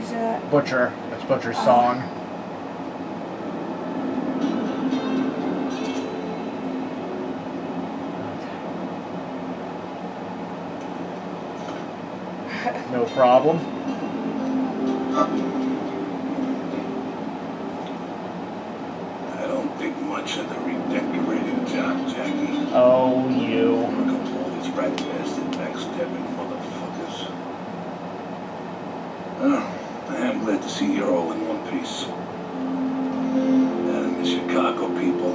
Who's that? Butcher. That's Butcher's song. No problem. I don't think much of the redecorating job, Jackie. Oh, you. Look at all these rat bastard backstabbing motherfuckers. Oh, I am glad to see you're all in one piece. And the Chicago people,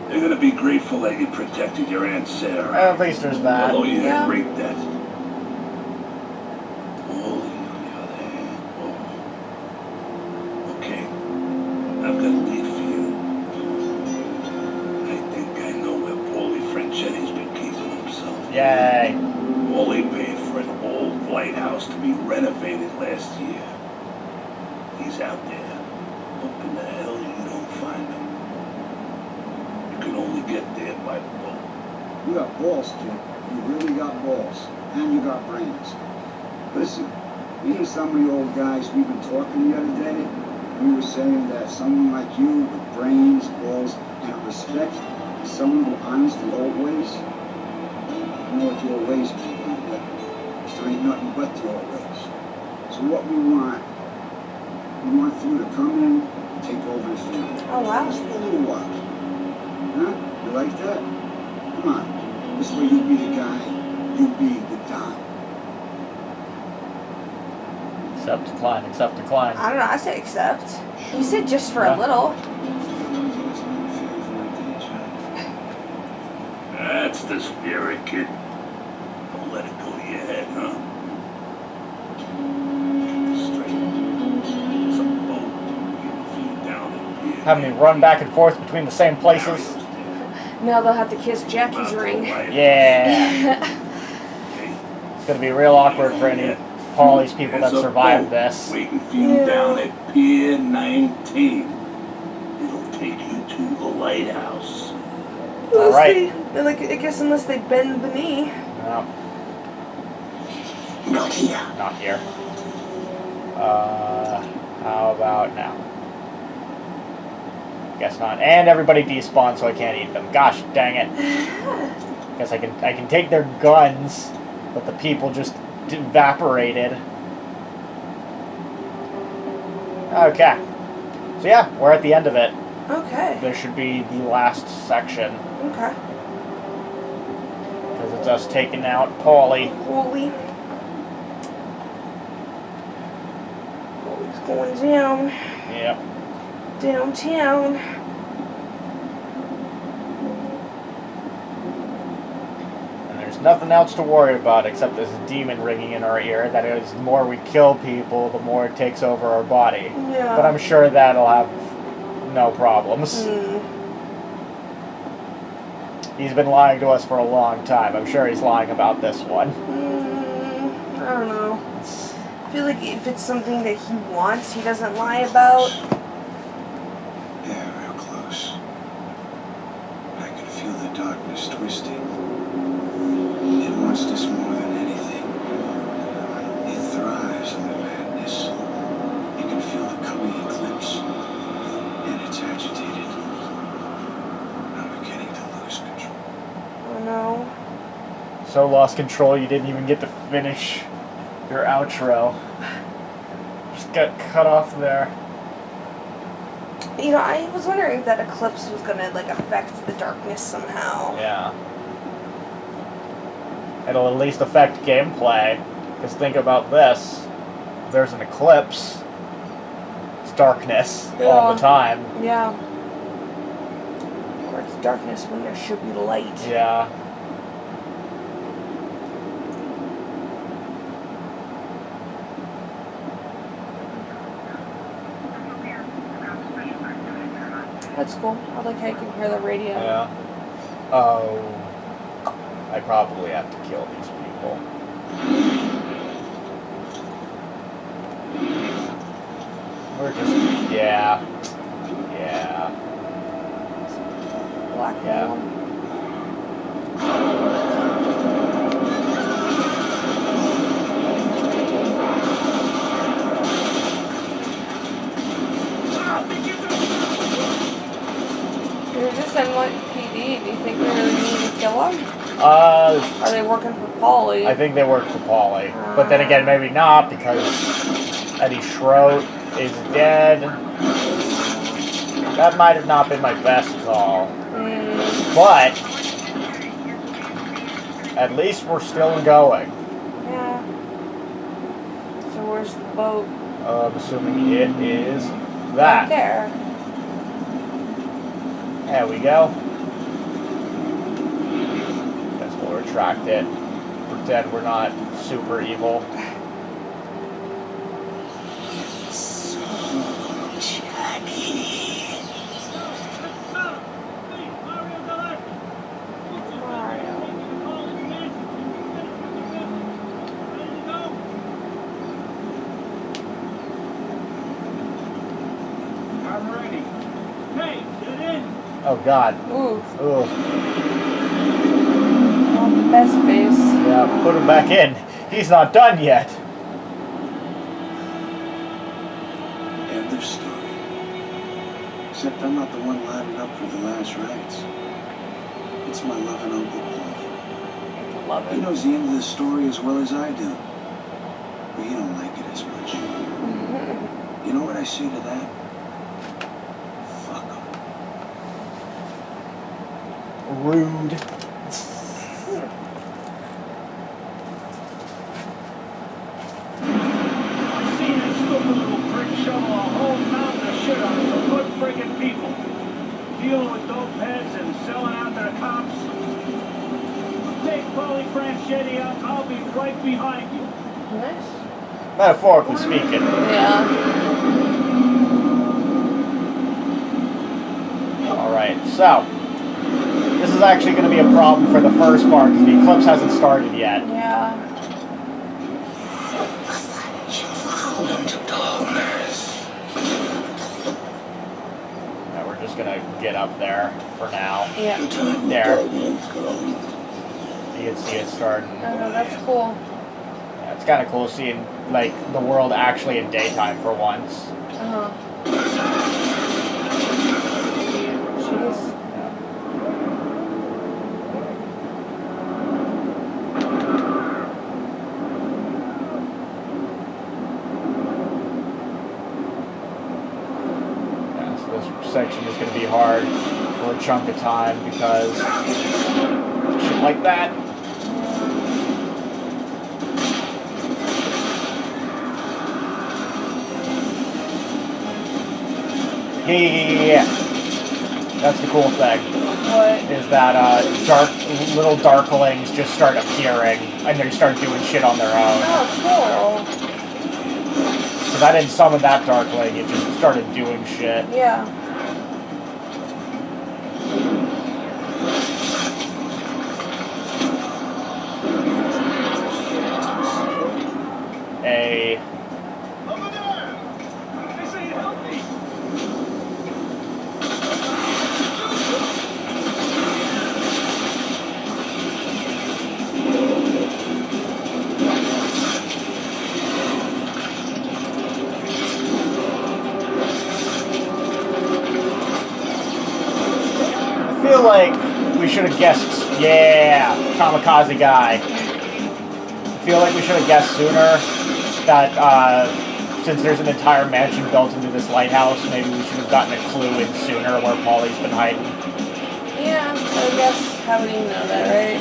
they're gonna be grateful that you protected your Aunt Sarah. At least there's that. Although you Yeah. had great debt. Paulie, on the other hand, okay, I've got a lead for you. I think I know where Paulie Franchetti's been keeping himself. Yay. Paulie paid for an old lighthouse to be renovated last year. He's out there, hoping the hell you don't find him. You can only get there by boat. You got balls, Jim. You really got balls. And you got brains. Listen, me and some of the old guys we've been talking the other day, we were saying that someone like you with brains, balls, and respect is someone who honors the old ways. You know what the old ways mean, don't you? There ain't nothing but the old ways. So what we want you to come in and take over the family. Oh, wow. Just for a little while. Huh? You like that? Come on. This way you be the guy, you be the Don. Accept, decline, accept, decline. I don't know. I say accept. You said just for Yeah. a little. That's the spirit, kid. Don't let it go to your head, huh? Get this straight. There's a boat waiting for you down in here. Having me run back and forth between the same places. Now they'll have to kiss Jackie's ring. Yeah. It's gonna be real awkward for any Paulie's people that survived this. Waiting for you down at Pier 19. It'll take you to the lighthouse. Unless Alright. they, like, I guess unless they bend the knee. No, Not here. not here. How about now? Guess not. And everybody despawned, so I can't eat them. Gosh dang it. Guess I can take their guns, but the people just evaporated. Okay. So yeah, we're at the end of it. Okay. This should be the last section. Okay. Because it's us taking out Paulie. Holy. Holy's going down. Yep. Downtown. And there's nothing else to worry about except this demon ringing in our ear. That is, the more we kill people, the more it takes over our body. Yeah. But I'm sure that'll have no problems. He's been lying to us for a long time. I'm sure he's lying about this one. I don't know. I feel like if it's something that he wants, he doesn't lie about. Yeah, real close. I can feel the darkness twisting. It wants this more than anything. It thrives in the madness. You can feel the coming eclipse. And it's agitated. I'm beginning to lose control. Oh no. So lost control you didn't even get to finish your outro. Just got cut off there. You know, I was wondering if that eclipse was gonna like affect the darkness somehow. Yeah. It'll at least affect gameplay. Because think about this. If there's an eclipse, it's darkness all the time. Yeah. Or it's darkness when there should be light. Yeah. That's cool. I like how you can hear the radio. Yeah. Oh. I probably have to kill these people. We're just... Yeah. Yeah. Black Yeah. one. they working for Paulie? I think they work for Paulie. But then again, maybe not, because Eddie Schroet is dead. That might have not been my best call. But at least we're still going. Yeah. So where's the boat? I'm assuming it is Right that. there. There we go. Guess we'll retract it. Pretend we're not super evil. I'm ready. Hey, get in. Oh God. Ooh, Ooh. not the best face. Yeah, put him back in. He's not done yet. End of story. Except I'm not the one lining up for the last rites. It's my loving Uncle Paul. I love He it. knows the end of the story as well as I do. But he don't like it as much. You know what I say to that? Fuck him. Rude. I've seen this stupid little prick shovel a whole mountain of shit on some good friggin' people. Dealing with dope heads and selling out to the cops. Take Paulie Franchetti out, I'll be right behind you. Nice. Metaphorically speaking. Yeah. Alright, so. This is actually going to be a problem for the first part because the eclipse hasn't started yet. Yeah. Yeah, we're just going to get up there for now. Yeah. There. You can see it starting. Oh, no, that's cool. Yeah, it's kind of cool seeing like the world actually in daytime for once. Uh-huh. Jeez. Yeah, so this section is going to be hard for a chunk of time because shit like that. Yeah. That's the cool thing. What? Is that little darklings just start appearing and they start doing shit on their own. Oh, Because I didn't summon that darkling, it just started doing shit. cool. Yeah. Over there! This ain't healthy! I feel like we should have guessed. Yeah, kamikaze guy. I feel like we should have guessed sooner that since there's an entire mansion built into this lighthouse, maybe we should have gotten a clue in sooner where Paulie's been hiding. Yeah, I guess, how would you know that, right?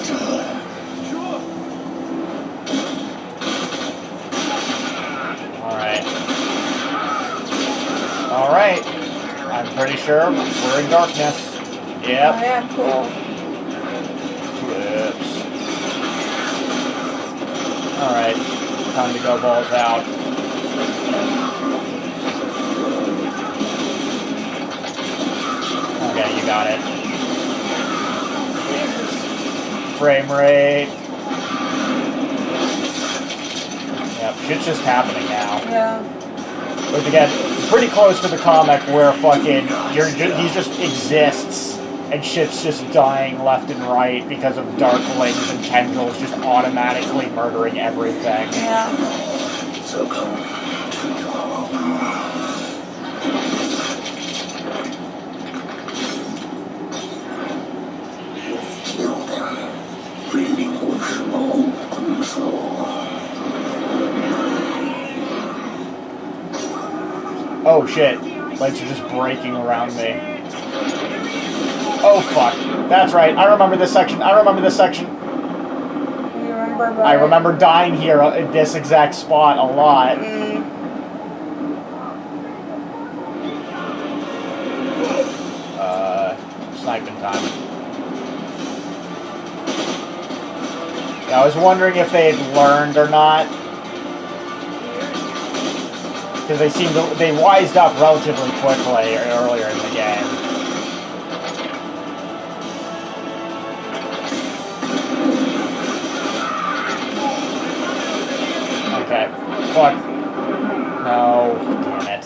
Sure! Alright. Alright. I'm pretty sure we're in darkness. Oh, Yep. yeah, cool. Whoops. Alright. Time to go balls out. Okay, you got it. Frame rate. Yep, shit's just happening now. Yeah. Which again, pretty close to the comic where fucking he just exists and shit's just dying left and right because of darklings and tendrils just automatically murdering everything. Yeah. So come to your home. Oh shit. Lights are just breaking around me. Oh fuck. That's right. I remember this section. I remember this section. You remember? I remember dying here at this exact spot a lot. Sniping time. Yeah, I was wondering if they had learned or not. Because they wised up relatively quickly earlier in the game. Okay. Fuck. No. Damn it.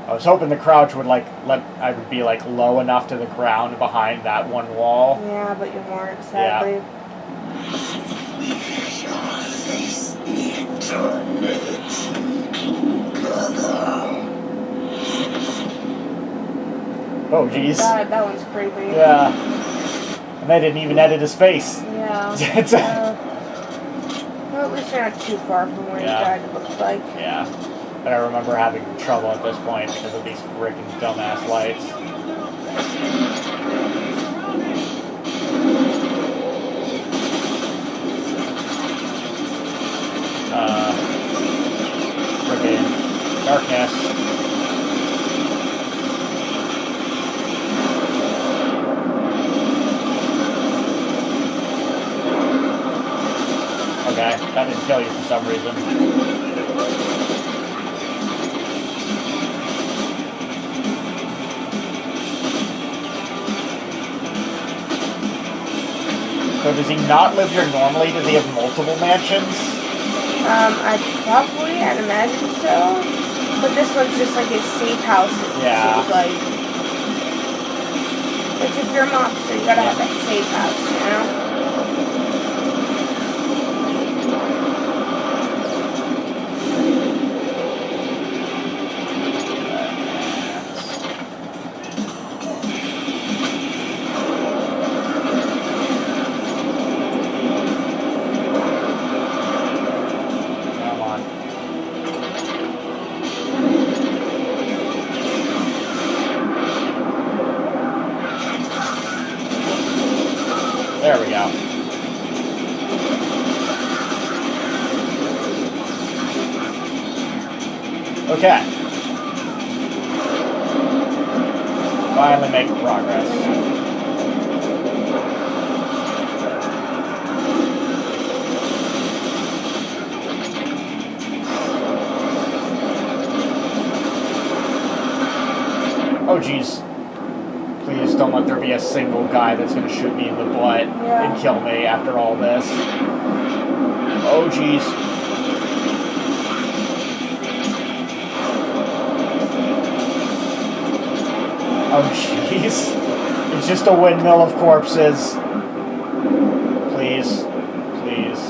I was hoping the crouch would I would be low enough to the ground behind that one wall. Yeah, but you weren't, sadly. Yeah. Oh jeez. God, that one's creepy. Yeah. And they didn't even edit his face. Yeah. Well, at least you're not too far from where you died, it looks like. Yeah. But I remember having trouble at this point because of these freaking dumbass lights. Freaking darkness. Okay, that didn't kill you for some reason. So does he not live here normally? Does he have multiple mansions? I'd imagine so. But this one's just like his safe house, it seems like. Which if you're a mobster, you gotta have that safe house, you know? There we go. Okay. Finally making progress. Oh jeez. Please don't let there be a single guy that's going to shoot me in the butt and kill me after all this. Oh, jeez. Oh, jeez. It's just a windmill of corpses. Please. Please.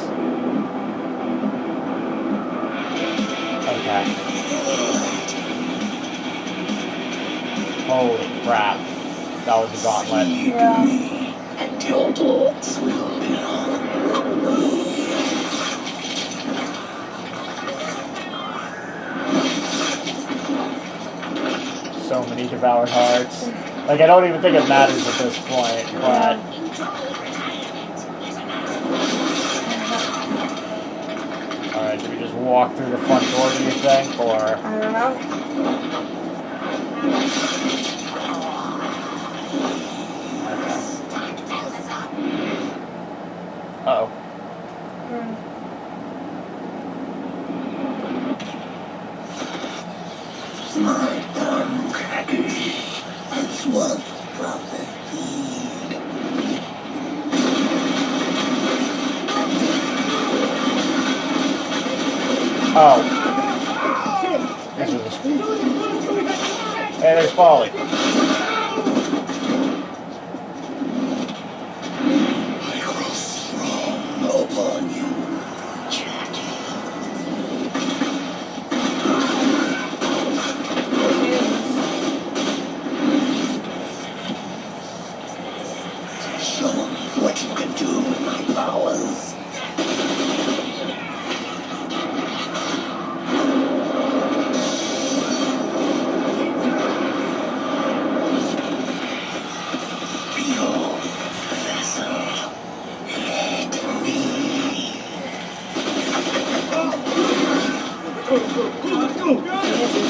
Okay. Holy crap. That was a gauntlet. Yeah. So many devoured hearts. Like, I don't even think it matters at this point, but... Alright, do we just walk through the front door, do you think, or... I don't know. Uh-oh. My unhappy is what the prophet need. Oh. This is a... Hey, there's Polly. Upon you, Jackie. Show me what you can do with my powers.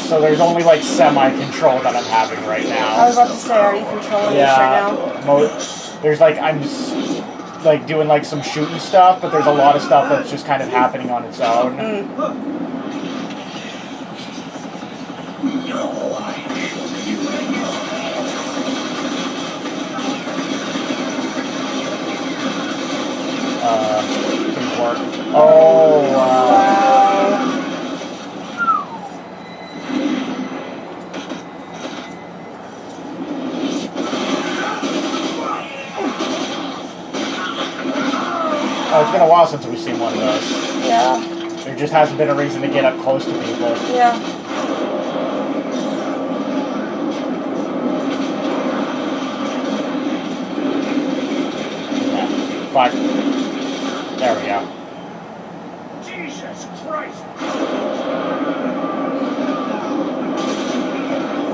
So there's only like semi-control that I'm having right now. I was about to say, are you controlling this right now? There's like like doing like some shooting stuff, but there's a lot of stuff that's just kind of happening on its own. Didn't work. Oh, Wow. Oh, it's been a while since we've seen one of those. Yeah. There just hasn't been a reason to get up close to people. Yeah. Fuck. There we go. Jesus Christ!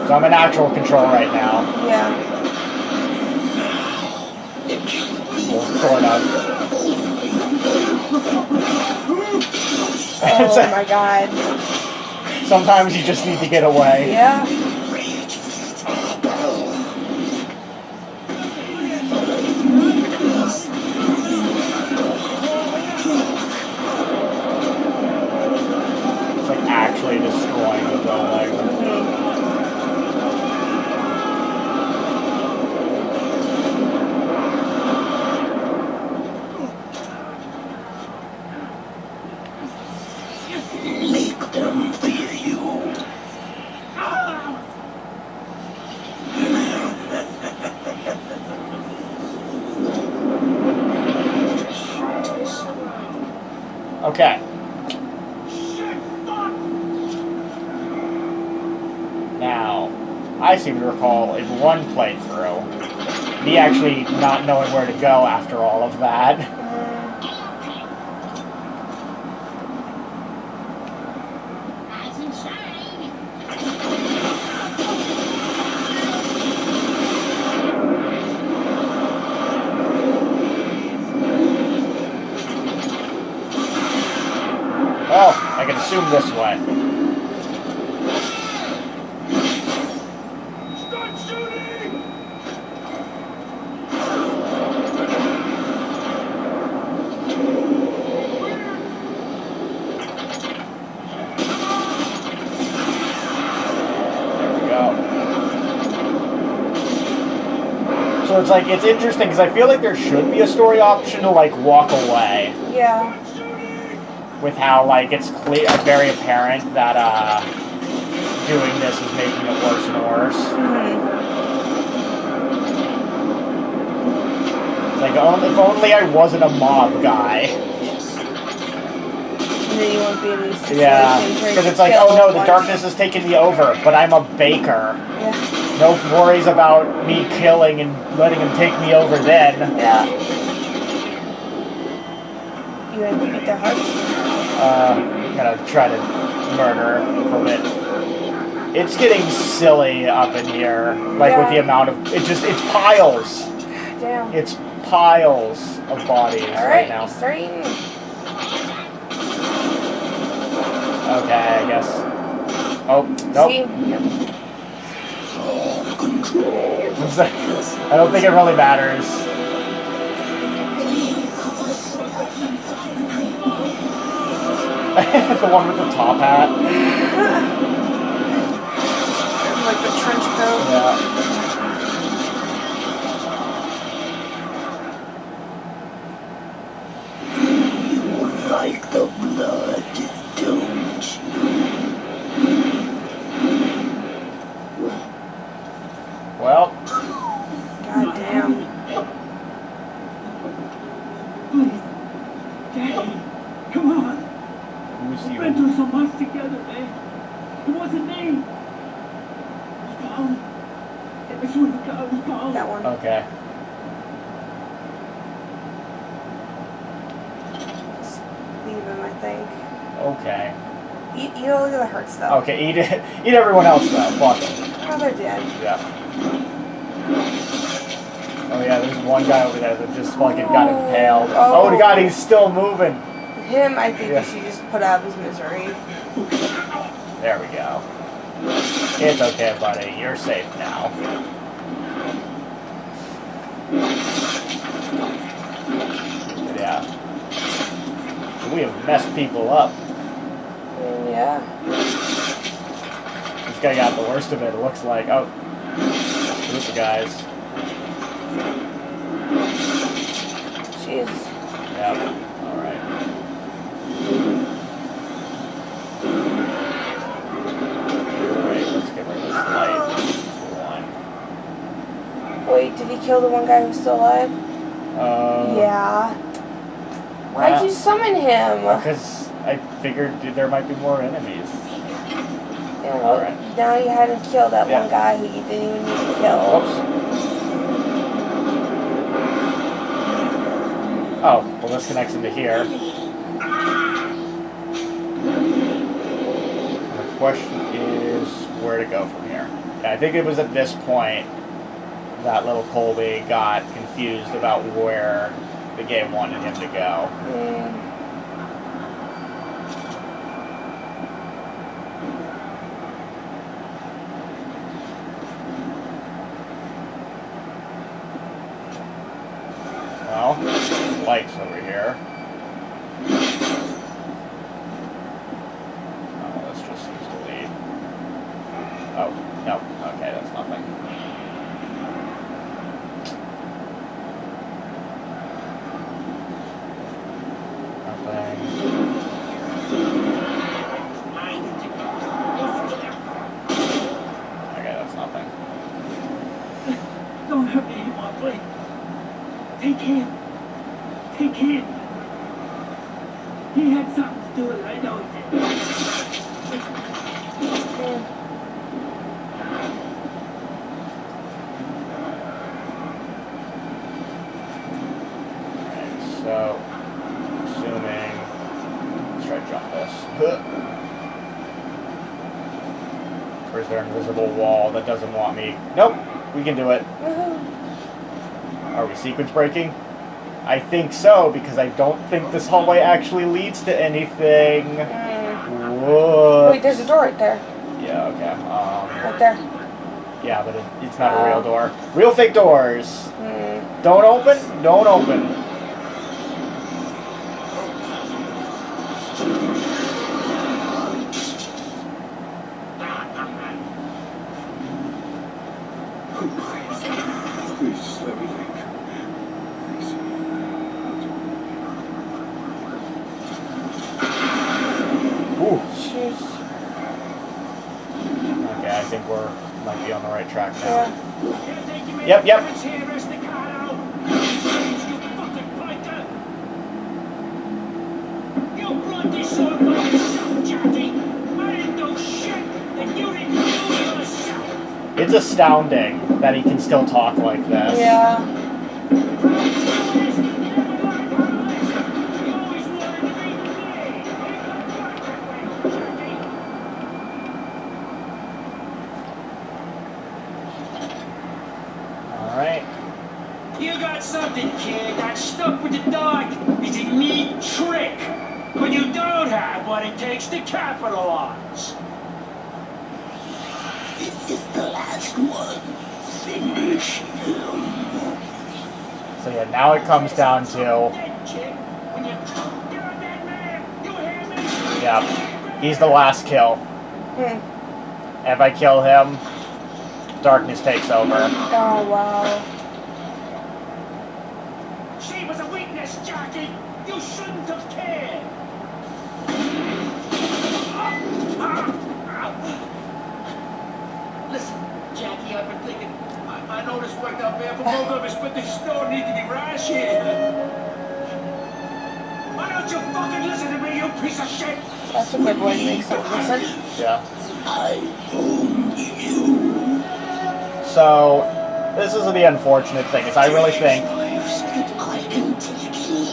So I'm in actual control right now. Yeah. Well, sort of. Oh my god. Sometimes you just need to get away. Yeah. It's like actually destroying the building. Make them fear you. Okay. Now, I seem to recall in one playthrough, me actually not knowing where to go after all of that. Well, I can assume this way. Start shooting! There we go. So it's like, it's interesting because I feel like there should be a story option to like walk away. Yeah. With how like it's clear, very apparent that doing this is making it worse and worse. It's like, if only I wasn't a mob guy. And then you won't be in these situations Yeah, where you because it's can like, kill oh no, the one. darkness is taking me over, but I'm a baker. Yeah. No worries about me killing and letting him take me over then. Yeah. You gonna beat their hearts? I'm gonna try to murder for a bit. It's getting silly up in here, like with the amount of it's piles. Damn. It's piles of bodies right now. Start eating. Okay, I guess. Oh, nope. See? Yep. I don't think it really matters. The one with the top hat. Like the trench coat. Yeah. Like the blood, don't you? Well. God damn. Please. Jackie, come on. Who's We've you? been through so much together, man. It wasn't me. It was Paul. I swear to God, it was Paul. That one. Okay. think. Okay. Eat all the hearts, though. Okay, eat it. Eat everyone else, though. Fuck it. Oh, they're dead. Yeah. Oh, yeah, there's one guy over there that just fucking got impaled. Oh, the God, he's still moving. Him, I think you should just put out of his misery. There we go. It's okay, buddy. You're safe now. Yeah. So we have messed people up. Yeah. This guy got the worst of it, it looks like. Oh. Group of guys. Jeez. Yep. Alright. Alright, let's get rid of this light. One. Wait, did he kill the one guy who's still alive? Yeah. Why'd you summon him? Because I figured there might be more enemies. Yeah, well, now you had to kill that one guy who you didn't even need to kill. Oops. Oh, well this connects into here. The question is where to go from here. Yeah, I think it was at this point that little Colby got confused about where the game wanted him to go. Well, there's lights over here. Oh, this just seems to lead. Oh, no. Okay, that's nothing. Nothing. Okay, that's nothing. Don't hurt me anymore, please. Take him. Take him. He had something to do with it. I know he did. Alright, so, assuming, let's try to jump this. Or is there an invisible wall that doesn't want me? Nope, we can do it. Are we sequence breaking? I think so, because I don't think this hallway actually leads to anything. Whoa. Wait, there's a door right there. Yeah, okay. Right there. Yeah, but it's not a real door. Real fake doors. Don't open. Don't open. Please, just let me think. Please. Ooh. Jeez. Okay, I think we're might be on the right track now. Yeah. Yep. You brought this on by yourself, Jackie. I didn't do shit, and you didn't do yourself. It's astounding that he can still talk like this. Yeah. Alright. You got something, kid. That stuff with the dog is a neat trick. But you don't have what it takes to capitalize. This is the last one. Finish him. So yeah, now it comes down to, yeah, he's the last kill. If I kill him, darkness takes over. Oh, wow. She was a weakness, Jackie. You shouldn't have cared. Listen, Jackie, I've been thinking. I know this worked out bad for both of us, but this store needs to be rationed. Why don't you fucking listen to me, you piece of shit? That's a good way to make something listen. Yeah. I own you. So, this is the unfortunate thing, is I really think I can take you.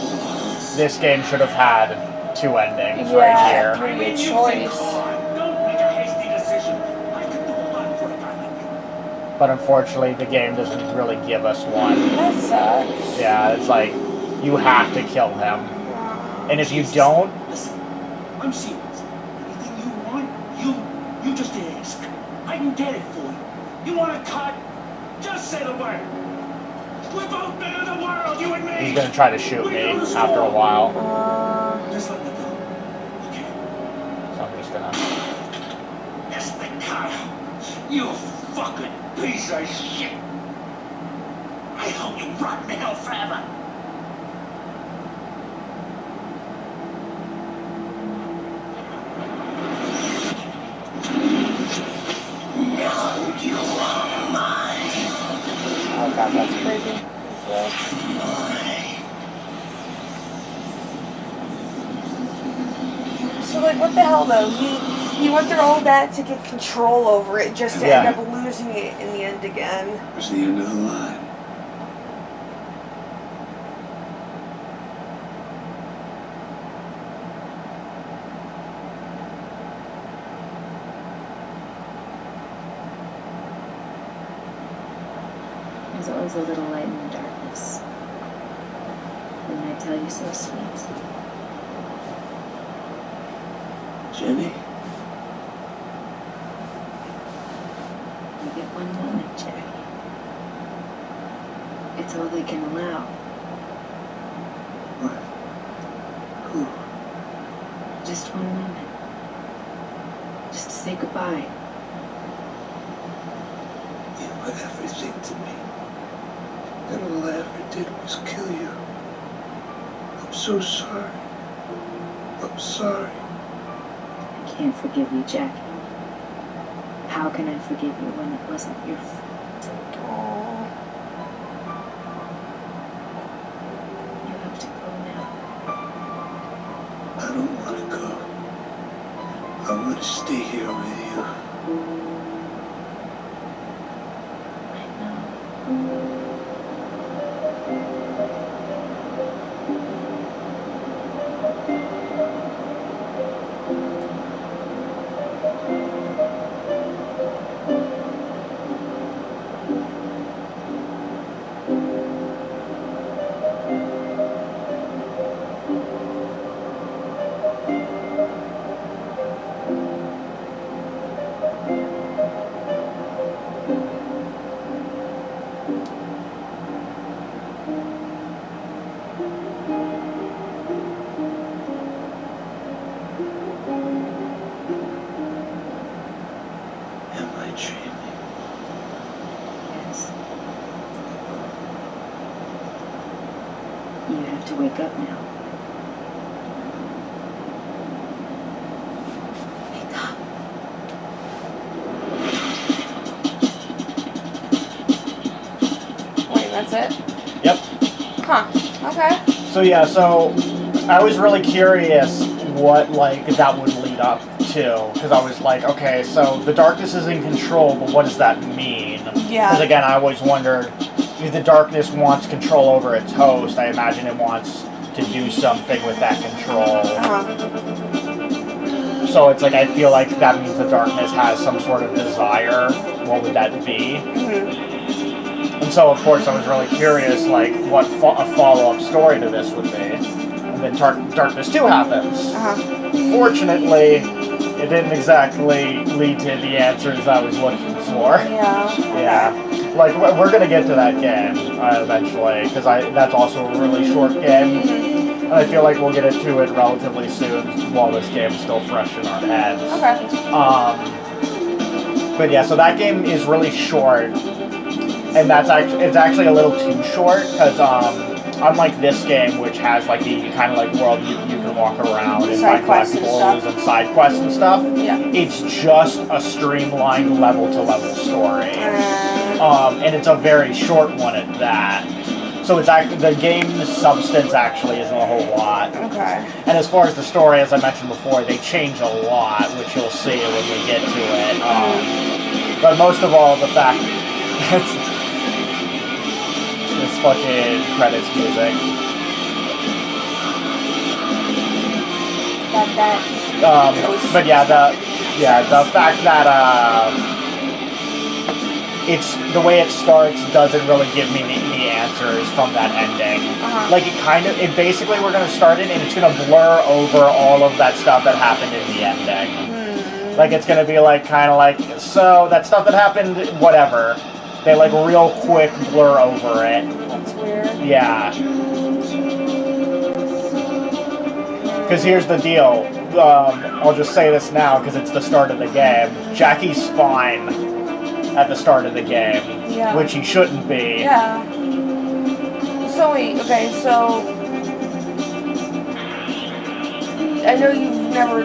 this game should have had two endings Yeah, right here. pretty I good mean, you choice. think hard. Don't make a hasty decision. I could do a lot for a guy like you. But unfortunately, the game doesn't really give us one. That sucks. Yeah, it's like, you have to kill him. And if you don't... Listen, I'm serious. Anything you want, you just ask. I can get it for you. You want a cut? Just say the word. We're both men of the world, you and me. He's gonna try to shoot me after a while. Just let me go. Okay. So I'm just gonna... That's the cut. You fucking piece of shit. I hope you rot in hell forever. Now you are mine. Oh god, that's creepy. So like, what the hell though? He went through all that to get control over it, just to end up losing it in the end again. It's the end of the line. There's always a little light in the darkness. Didn't I tell you so, sweets? Jenny? You get one moment, Jackie. It's all they can allow. What? Who? Just one moment. Just to say goodbye. You were everything to me. And all I ever did was kill you. I'm so sorry. I'm sorry. I can't forgive you, Jackie. How can I forgive you when it wasn't your fault? You have to go now. I don't want to go. I want to stay here with you. I know. Am I dreaming? Yes. You have to wake up now. Wake up. Wait, that's it? Yep. Huh. Okay. So yeah, so I was really curious what like that would lead up to, because I was like, okay, so the darkness is in control, but what does that mean? Yeah. Because again, I always wondered if the darkness wants control over its host. I imagine it wants to do something with that control. So it's like I feel like that means the darkness has some sort of desire. What would that be? And so, of course, I was really curious, like, what a follow-up story to this would be. And then Darkness 2 happens. Fortunately, it didn't exactly lead to the answers I was looking for. Yeah. Yeah. Like, we're going to get to that game eventually, because that's also a really short game. And I feel like we'll get to it relatively soon while this game's still fresh in our heads. Okay. But yeah, so that game is really short. And it's actually a little too short, because unlike this game, which has like the kind of like world you can walk around and find collectibles and side quests and stuff, it's just a streamlined level-to-level story. And it's a very short one at that. So it's the game's substance actually isn't a whole lot. Okay. And as far as the story, as I mentioned before, they change a lot, which you'll see when we get to it. But most of all, the fact that this fucking credits music. that. But yeah, the fact that it's the way it starts doesn't really give me the answers from that ending. Like it basically we're gonna start it and it's gonna blur over all of that stuff that happened in the ending. Like it's gonna be like kind of like so that stuff that happened, whatever. They like real quick blur over it. That's weird. Yeah. Because here's the deal. I'll just say this now because it's the start of the game. Jackie's fine at the start of the game, which he shouldn't be. Yeah. So wait, okay, so I know you've never.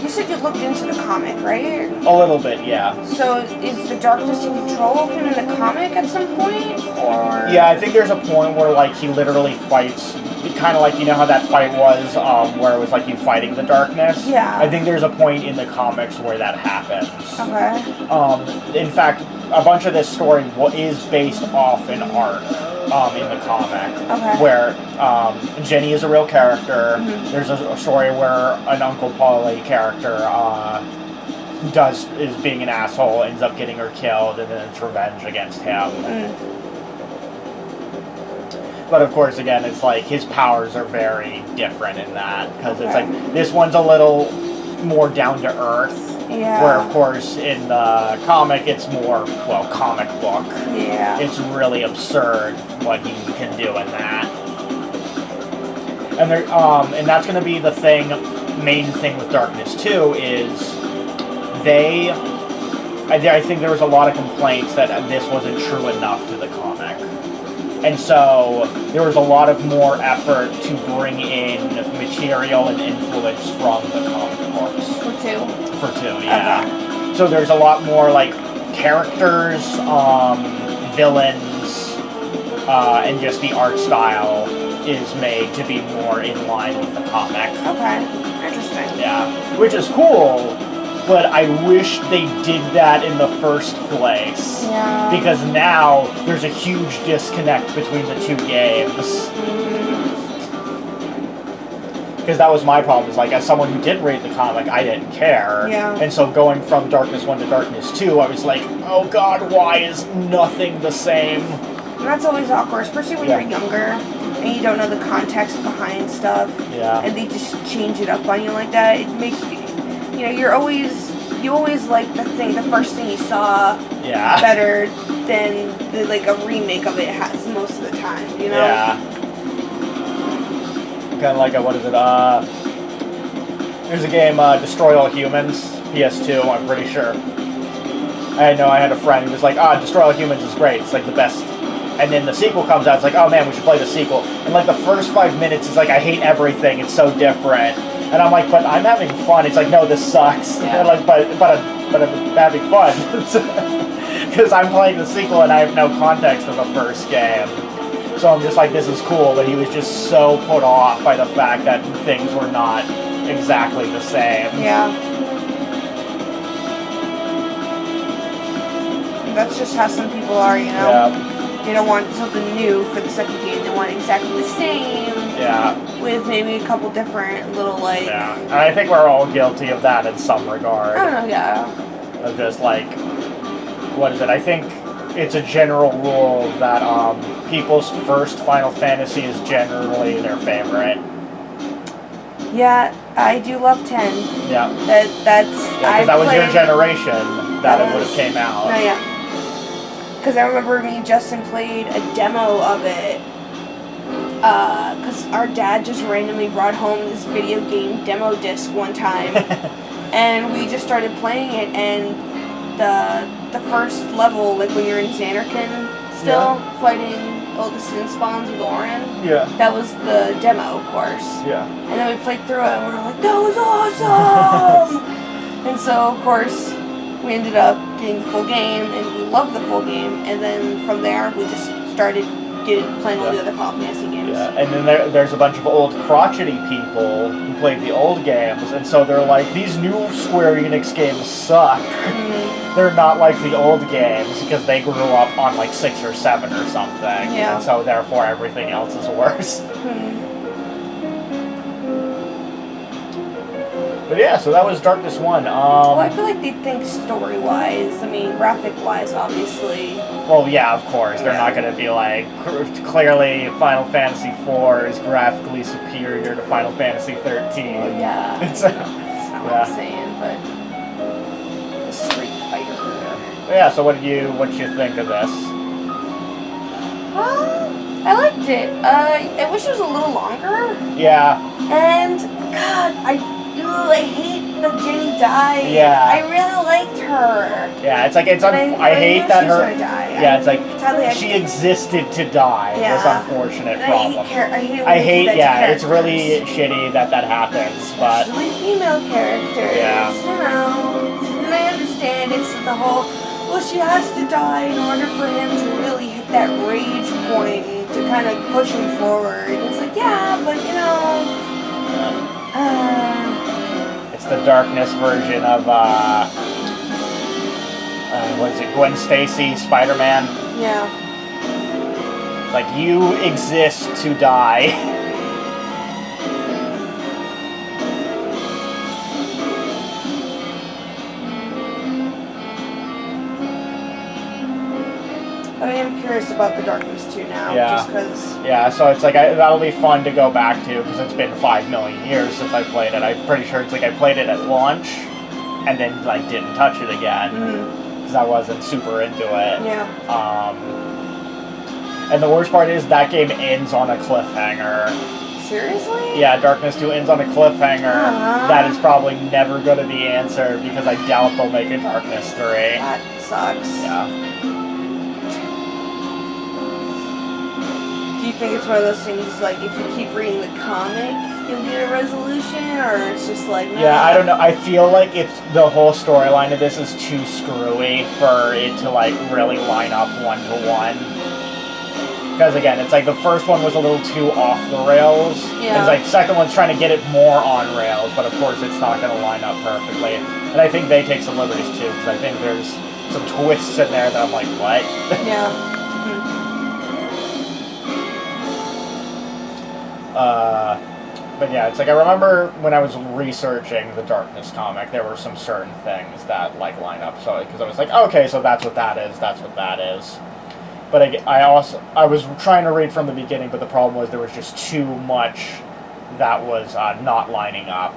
You said you looked into the comic, right? A little bit, yeah. So is the darkness in control of him in the comic at some point, or? Yeah, I think there's a point where like he literally fights. Kind of like, you know how that fight was where it was like you fighting the darkness? Yeah. I think there's a point in the comics where that happens. Okay. In fact, a bunch of this story is based off an arc in the comic. Okay. Where Jenny is a real character. There's a story where an Uncle Paulie character is being an asshole, ends up getting her killed, and then it's revenge against him. But of course, again, it's like his powers are very different in that because it's like this one's a little more down to earth. Yeah. Where of course in the comic it's more comic book. Yeah. It's really absurd what he can do in that. And there and that's going to be the main thing with Darkness 2 is I think there was a lot of complaints that this wasn't true enough to the comic. And so there was a lot of more effort to bring in material and influence from the comic books. For two, yeah. Okay. So there's a lot more like characters, villains, and just the art style is made to be more in line with the comic. Okay, interesting. Yeah, which is cool. But I wish they did that in the first place. Yeah. Because now there's a huge disconnect between the two games. Because that was my problem. Is like, as someone who didn't read the comic, I didn't care. Yeah. And so going from Darkness 1 to Darkness 2, I was like, oh god, why is nothing the same? And that's always awkward, especially when you're younger and you don't know the context behind stuff. Yeah. And they just change it up on you like that. It makes you. You know, you always like the first thing you saw better than a remake of it has most of the time, you know? Yeah. Kind of like what is it, there's a game, Destroy All Humans, PS2, I'm pretty sure. I know I had a friend who was like, Destroy All Humans is great, it's like the best. And then the sequel comes out, it's like, oh man, we should play the sequel. And like the first 5 minutes is like, I hate everything, it's so different. And I'm like, but I'm having fun. It's like, no, this sucks. Yeah. And like, but I'm having fun because I'm playing the sequel and I have no context of the first game. So I'm just like, this is cool. But he was just so put off by the fact that things were not exactly the same. Yeah. That's just how some people are, you know. Yeah. They don't want something new for the second game. They want exactly the same. Yeah. With maybe a couple different little like. Yeah. And I think we're all guilty of that in some regard. I don't know. Yeah. Of just like, what is it? I think it's a general rule that people's first Final Fantasy is generally their favorite. Yeah, I do love 10. Yeah. That's. Because that was your generation that it would have came out. No, yeah. Because I remember me and Justin played a demo of it. Because our dad just randomly brought home this video game demo disc one time. And we just started playing it, and the first level, like when you're in Xanarkand still, fighting all the sin spawns with Orin. Yeah. That was the demo, of course. Yeah. And then we played through it, and we were like, that was awesome! And so, of course, we ended up getting the full game, and we loved the full game. And then from there, we just started playing all the other Final Fantasy games. Yeah, and then there's a bunch of old crotchety people who played the old games, and so they're like, these new Square Enix games suck. Mm-hmm. They're not like the old games because they grew up on like 6 or 7 or something. Yeah. And so therefore everything else is worse. Mm-hmm. But yeah, so that was Darkness 1. Well, I feel like they think story-wise. I mean, graphic-wise, obviously. Well, yeah, of course. They're Yeah. not going to be like, clearly Final Fantasy IV is graphically superior to Final Fantasy 13. Well, yeah. It's, That's not what I'm saying, but the Street Fighter. yeah, so what did you think of this? I liked it. I wish it was a little longer. Yeah. And God, I hate that Jenny died. Yeah. I really liked her. Yeah, it's like, I I hate knew that she was her... gonna die. Yeah, it's like, Sadly, she existed to die. Yeah. This unfortunate And problem. I hate when I they do hate, that to yeah, it's really characters. shitty that happens, but... Especially female characters. Yeah. You know. And I understand it's the whole, well, she has to die in order for him to really hit that rage point and to kind of push him forward. And it's like, yeah, but you know... It's the darkness version of, what is it, Gwen Stacy, Spider-Man? yeah. Like, you exist to die. But I am curious about the Darkness 2 now, Yeah. just because... Yeah, so it's like, that'll be fun to go back to, because it's been 5 million years since I played it. I'm pretty sure it's like I played it at launch, and then, like, didn't touch it again, because I wasn't super into it. Yeah. And the worst part is, that game ends on a cliffhanger. Seriously? Yeah, Darkness 2 ends on a cliffhanger Aw. that is probably never going to be answered, because I doubt they'll make a Darkness 3. That sucks. Yeah. Do you think it's one of those things, like, if you keep reading the comic, you'll get a resolution, or it's just like, nah? Yeah, I don't know. I feel like it's the whole storyline of this is too screwy for it to, like, really line up one-to-one. Because, again, it's like the first one was a little too off the rails. Yeah. And it's like, second one's trying to get it more on rails, but of course it's not going to line up perfectly. And I think they take some liberties, too, because I think there's some twists in there that I'm like, what? Yeah. But yeah, it's like, I remember when I was researching the Darkness comic, there were some certain things that, like, line up. So, because I was like, okay, so that's what that is, that's what that is. But I was trying to read from the beginning, but the problem was there was just too much that was not lining up.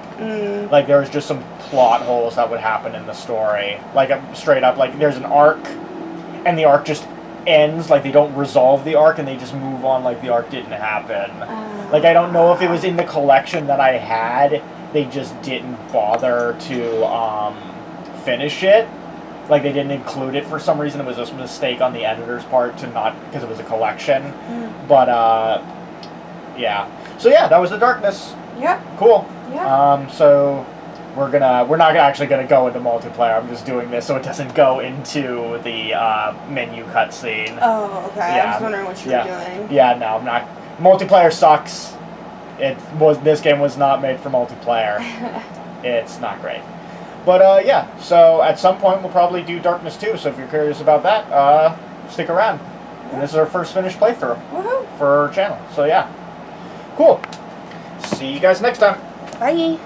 Like, there was just some plot holes that would happen in the story. Like, straight up, like, there's an arc, and the arc just ends, like, they don't resolve the arc, and they just move on like the arc didn't happen. Like, I don't know if it was in the collection that I had, they just didn't bother to finish it. Like, they didn't include it for some reason. It was a mistake on the editor's part to not, because it was a collection. But, yeah. So, yeah, that was the Darkness. Yep. Cool. Yeah. So, we're not actually gonna go into multiplayer. I'm just doing this so it doesn't go into the menu cutscene. Oh, okay. I Yeah. was wondering what you were doing. Yeah, no, I'm not. Multiplayer sucks. This game was not made for multiplayer. It's not great. But, yeah, so at some point we'll probably do Darkness 2, so if you're curious about that, stick around. And this is our first finished playthrough Woohoo. for our channel, so yeah. Cool. See you guys next time. Bye.